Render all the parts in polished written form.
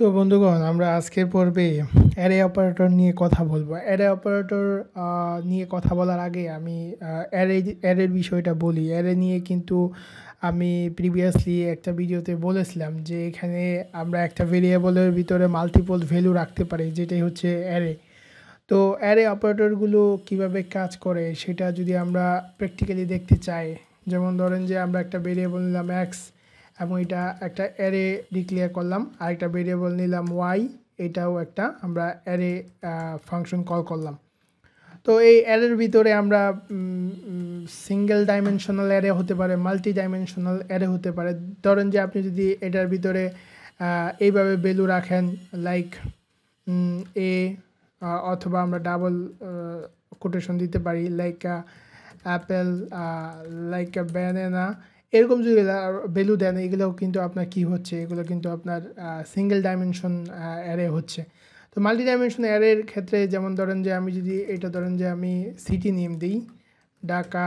তো বন্ধুগণ, আমরা আজকের পর্বে অ্যারে অপারেটর নিয়ে কথা বলবো। অ্যারে অপারেটর নিয়ে কথা বলার আগে আমি অ্যারের বিষয়টা বলি। অ্যারে নিয়ে কিন্তু আমি প্রিভিয়াসলি একটা ভিডিওতে বলেছিলাম যে এখানে আমরা একটা ভেরিয়েবলের ভিতরে মাল্টিপল ভ্যালু রাখতে পারি, যেটাই হচ্ছে অ্যারে। তো অ্যারে অপারেটরগুলো কিভাবে কাজ করে সেটা যদি আমরা প্র্যাকটিক্যালি দেখতে চাই, যেমন ধরেন যে আমরা একটা ভেরিয়েবল নিলাম এক্স এবং এটা একটা অ্যারে ডিক্লেয়ার করলাম, আর একটা ভেরিয়েবল নিলাম ওয়াই, এটাও একটা আমরা অ্যারে ফাংশন কল করলাম। তো এই অ্যারের ভিতরে আমরা সিঙ্গেল ডাইমেনশনাল অ্যারে হতে পারে, মাল্টি ডাইমেনশনাল অ্যারে হতে পারে। ধরেন যে আপনি যদি এটার ভিতরে এইভাবে ভ্যালু রাখেন, লাইক এ, অথবা আমরা ডাবল কোটেশন দিতে পারি, লাইক অ্যাপেল, লাইক ব্যানানা, এরকম যদি ভ্যালু দেন, এগুলোও কিন্তু আপনার কী হচ্ছে, এগুলো কিন্তু আপনার সিঙ্গেল ডাইমেনশন অ্যারে হচ্ছে। তো মাল্টি ডাইমেনশন অ্যারের ক্ষেত্রে যেমন ধরেন যে আমি যদি এটা ধরেন যে আমি সিটি নেম দিই ঢাকা,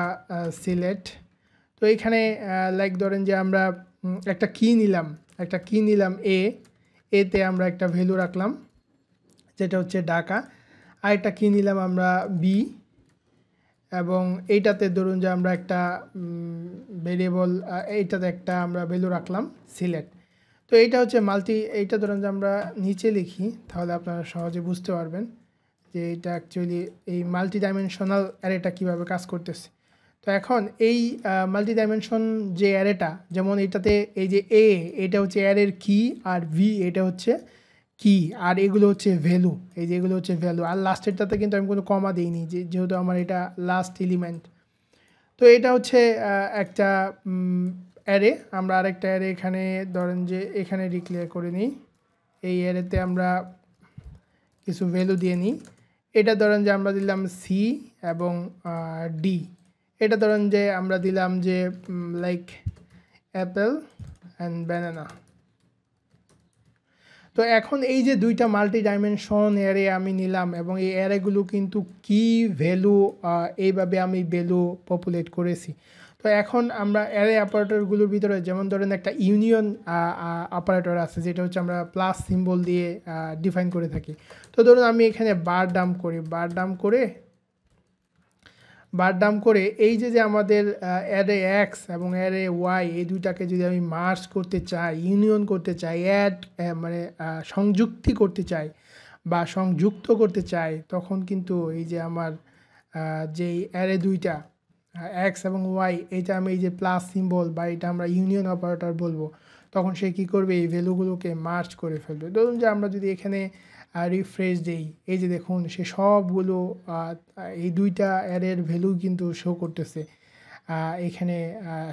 সিলেট। তো এইখানে লাইক ধরেন যে আমরা একটা কি নিলাম এতে আমরা একটা ভ্যালু রাখলাম যেটা হচ্ছে ঢাকা, আর একটা কি নিলাম আমরা বি, এবং এইটাতে ধরুন যে আমরা একটা ভেরিয়েবল, এইটাতে একটা আমরা ভ্যালু রাখলাম সিলেট। তো এইটা হচ্ছে এইটা ধরুন যে আমরা নিচে লিখি, তাহলে আপনারা সহজে বুঝতে পারবেন যে এটা অ্যাকচুয়ালি এই মাল্টি ডাইমেনশনাল অ্যারেটা কীভাবে কাজ করতেছে। তো এখন এই মাল্টি ডাইমেনশন যে অ্যারেটা, যেমন এটাতে এই যে এটা হচ্ছে অ্যারের কি, আর ভি এটা হচ্ছে কি, আর এগুলো হচ্ছে ভ্যালু, এই যে এগুলো হচ্ছে ভ্যালু, আর লাস্টেরটাতে কিন্তু আমি কোনো কমা দিইনি, যেহেতু আমার এটা লাস্ট এলিমেন্ট। তো এটা হচ্ছে একটা অ্যারে। আমরা আরেকটা অ্যারে এখানে ধরেন যে এখানে ডিক্লেয়ার করে নিই, এই অ্যারেতে আমরা কিছু ভ্যালু দিয়ে নিই। এটা ধরেন যে আমরা দিলাম সি এবং ডি। এটা ধরেন যে আমরা দিলাম যে লাইক অ্যাপেল অ্যান্ড ব্যানানা। তো এখন এই যে দুইটা মাল্টি ডাইমেনশন অ্যারে আমি নিলাম, এবং এই অ্যারেগুলো কিন্তু কি ভ্যালু, এইভাবে আমি ভ্যালু পপুলেট করেছি। তো এখন আমরা অ্যারে অপারেটরগুলোর ভিতরে যেমন ধরেন একটা ইউনিয়ন অপারেটর আছে, যেটা হচ্ছে আমরা প্লাস সিম্বল দিয়ে ডিফাইন করে থাকি। তো ধরুন আমি এখানে বার ডাম করে এই যে আমাদের অ্যারে এক্স এবং অ্যারে ওয়াই, এই দুইটাকে যদি আমি মার্জ করতে চাই, ইউনিয়ন করতে চাই, মানে সংযুক্তি করতে চাই বা সংযুক্ত করতে চাই, তখন কিন্তু এই যে আমার যেই অ্যারে দুইটা এক্স এবং ওয়াই, এটা আমি এই যে প্লাস সিম্বল বা এটা আমরা ইউনিয়ন অপারেটর বলবো, তখন সে কী করবে, এই ভ্যালুগুলোকে মার্জ করে ফেলবে। ধরুন যে আমরা যদি এখানে রিফ্রেশ দেই, এই যে দেখুন সে সবগুলো এই দুইটা অ্যারের ভ্যালু কিন্তু শো করতেছে, এখানে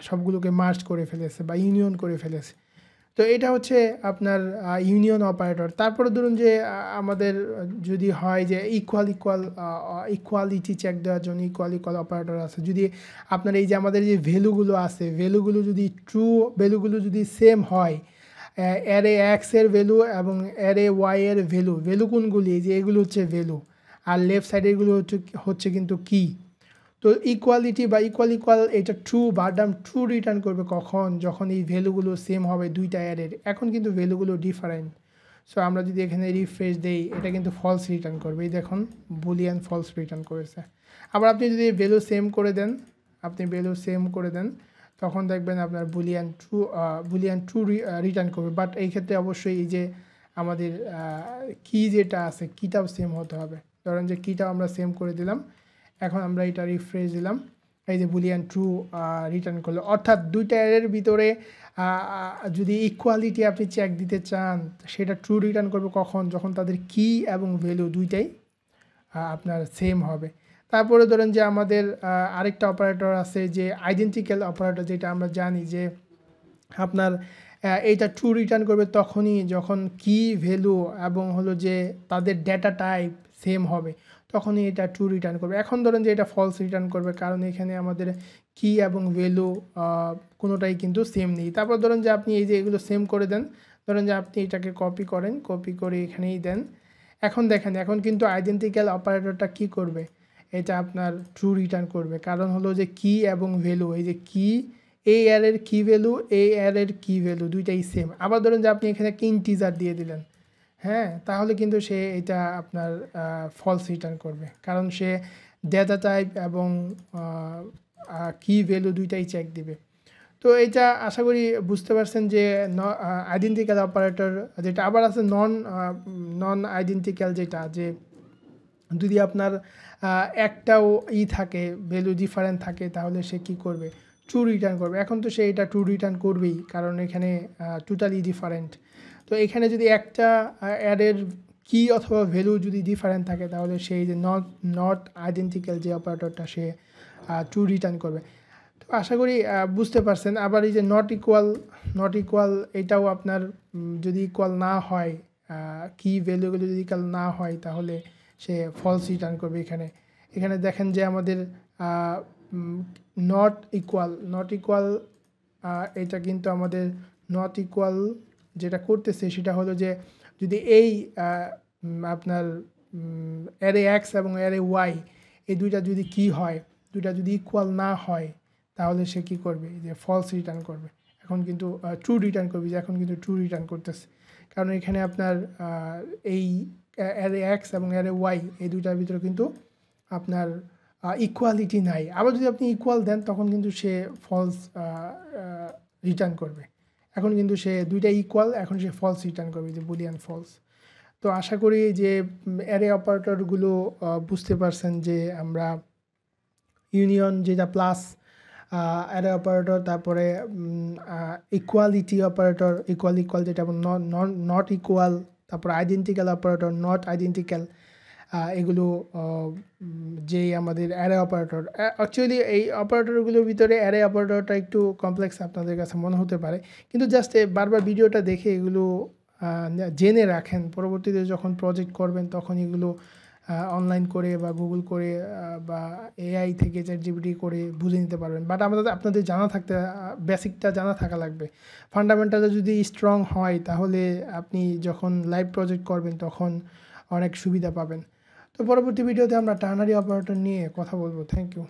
সবগুলোকে মার্জ করে ফেলেছে বা ইউনিয়ন করে ফেলেছে। তো এটা হচ্ছে আপনার ইউনিয়ন অপারেটর। তারপরে ধরুন যে আমাদের যদি হয় যে ইকুয়ালিটি চেক দেওয়ার জন্য ইকুয়াল অপারেটর আছে, যদি আপনার এই যে আমাদের যে ভ্যালুগুলো আছে, ভ্যালুগুলো যদি সেম হয়, অ্যারে এক্সের ভ্যালু এবং অ্যারে ওয়াইয়ের ভ্যালু কোনগুলি, এই যে এগুলো হচ্ছে ভ্যালু, আর লেফট সাইডেরগুলো হচ্ছে কিন্তু কি। তো ইকুয়ালিটি বা ইকুয়াল এটা ট্রু বা ট্রু রিটার্ন করবে কখন, যখন এই ভ্যালুগুলো সেম হবে দুইটা অ্যারের। এখন কিন্তু ভ্যালুগুলো ডিফারেন্ট। সো আমরা যদি এখানে রিফ্রেশ দেই, এটা কিন্তু ফলস রিটার্ন করবে, এই দেখুন বুলিয়ান ফলস রিটার্ন করেছে। আবার আপনি যদি ভ্যালু সেম করে দেন, তখন দেখবেন আপনার বুলিয়ান ট্রু রিটার্ন করবে। বাট এই ক্ষেত্রে অবশ্যই এই যে আমাদের কি যেটা আছে, কিটাও সেম হতে হবে। ধরেন যে কিটাও আমরা সেম করে দিলাম, এখন আমরা এটা রিফ্রেশ দিলাম, এই যে বুলিয়ান ট্রু রিটার্ন করলো। অর্থাৎ দুইটা অ্যারের ভিতরে যদি ইকুয়ালিটি আপনি চেক দিতে চান, সেটা ট্রু রিটার্ন করবে কখন, যখন তাদের কি এবং ভ্যালু দুইটাই আপনার সেম হবে। তারপরে ধরেন যে আমাদের আরেকটা অপারেটর আছে যে আইডেন্টিক্যাল অপারেটর, যেটা আমরা জানি যে আপনার এইটা ট্রু রিটার্ন করবে তখনই যখন কি ভ্যালু এবং হলো যে তাদের ডেটা টাইপ সেম হবে, তখনই এটা ট্রু রিটার্ন করবে। এখন ধরেন যে এটা ফলস রিটার্ন করবে, কারণ এখানে আমাদের কি এবং ভ্যালু কোনোটাই কিন্তু সেম নেই। তারপর ধরেন যে আপনি এই যে এগুলো সেম করে দেন, ধরেন যে আপনি এটাকে কপি করে এখানেই দেন। এখন দেখেন, এখন কিন্তু আইডেন্টিক্যাল অপারেটরটা কি করবে, এটা আপনার ট্রু রিটার্ন করবে, কারণ হলো যে কি এবং ভ্যালু, এই যে কি, এই অ্যারের কি ভ্যালু, এই অ্যারের কি ভ্যালু দুইটাই সেম। আবার ধরেন যে আপনি এখানে একটা ইন্টিজার দিয়ে দিলেন, হ্যাঁ, তাহলে কিন্তু সে এটা আপনার ফলস রিটার্ন করবে। কারণ সে ডেটা টাইপ এবং কি ভ্যালু দুইটাই চেক দিবে। তো এইটা আশা করি বুঝতে পারছেন যে আইডেন্টিক্যাল অপারেটর যেটা আবার আছে নন আইডেন্টিক্যাল, যেটা যে যদি আপনার একটাও থাকে, ভ্যালু ডিফারেন্ট থাকে, তাহলে সে কি করবে? ট্রু রিটার্ন করবে। এখন তো সে এটা ট্রু রিটার্ন করবেই, কারণ এখানে টোটালি ডিফারেন্ট। তো এখানে যদি একটা অ্যারের কি অথবা ভ্যালু যদি ডিফারেন্ট থাকে, তাহলে সেই যে নট আইডেন্টিক্যাল যে অপারেটরটা, সে ট্রু রিটার্ন করবে। তো আশা করি বুঝতে পারছেন। আবার এই যে নট ইকুয়াল এটাও আপনার যদি ইকুয়াল না হয়, কি ভ্যালুগুলো যদি ইকুয়াল না হয়, তাহলে সে ফলস রিটার্ন করবে। এখানে দেখেন যে আমাদের নট ইকুয়াল এটা কিন্তু আমাদের নট ইকুয়াল যেটা করতেছে সেটা হলো যে যদি এই আপনার অ্যারে এক্স এবং অ্যারে ওয়াই এই দুইটা যদি কি হয়, দুইটা যদি ইকুয়াল না হয়, তাহলে সে কী করবে? যে ফলস রিটার্ন করবে। এখন কিন্তু ট্রু রিটার্ন করবে, যে এখন কিন্তু ট্রু রিটার্ন করতেছে। কারণ এখানে আপনার এই অ্যারে এক্স এবং অ্যারে ওয়াই এই দুইটার ভিতরে কিন্তু আপনার ইকুয়ালিটি নাই। আবার যদি আপনি ইকুয়াল দেন, তখন কিন্তু সে ফলস রিটার্ন করবে। এখন কিন্তু সে দুইটাই ইকুয়াল, এখন সে ফলস রিটার্ন করবে, যে বুলিয়ান ফলস। তো আশা করি যে অ্যারে অপারেটরগুলো বুঝতে পারছেন, যে আমরা ইউনিয়ন যেটা প্লাস অ্যারে অপারেটর, তারপরে ইকুয়ালিটি অপারেটর, ইকুয়াল যেটা নট ইকুয়াল, তারপর আইডেন্টিক্যাল অপারেটর, নট আইডেন্টিক্যাল, এগুলো যেই আমাদের অ্যারে অপারেটর। অ্যাকচুয়ালি এই অপারেটরগুলোর ভিতরে অ্যারে অপারেটরটা একটু কমপ্লেক্স আপনাদের কাছে মনে হতে পারে, কিন্তু জাস্ট বারবার ভিডিওটা দেখে এগুলো জেনে রাখেন। পরবর্তীতে যখন প্রজেক্ট করবেন, তখন এগুলো অনলাইন করে বা গুগল করে বা এআই থেকে চ্যাটজিপিটি করে বুঝে নিতে পারবেন। বাট আপনাদের জানা থাকতে, বেসিকটা জানা থাকা লাগবে। ফান্ডামেন্টালটা যদি স্ট্রং হয়, তাহলে আপনি যখন লাইভ প্রজেক্ট করবেন, তখন অনেক সুবিধা পাবেন। তো পরবর্তী ভিডিওতে আমরা টার্নারি অপারেটর নিয়ে কথা বলবো। Thank you.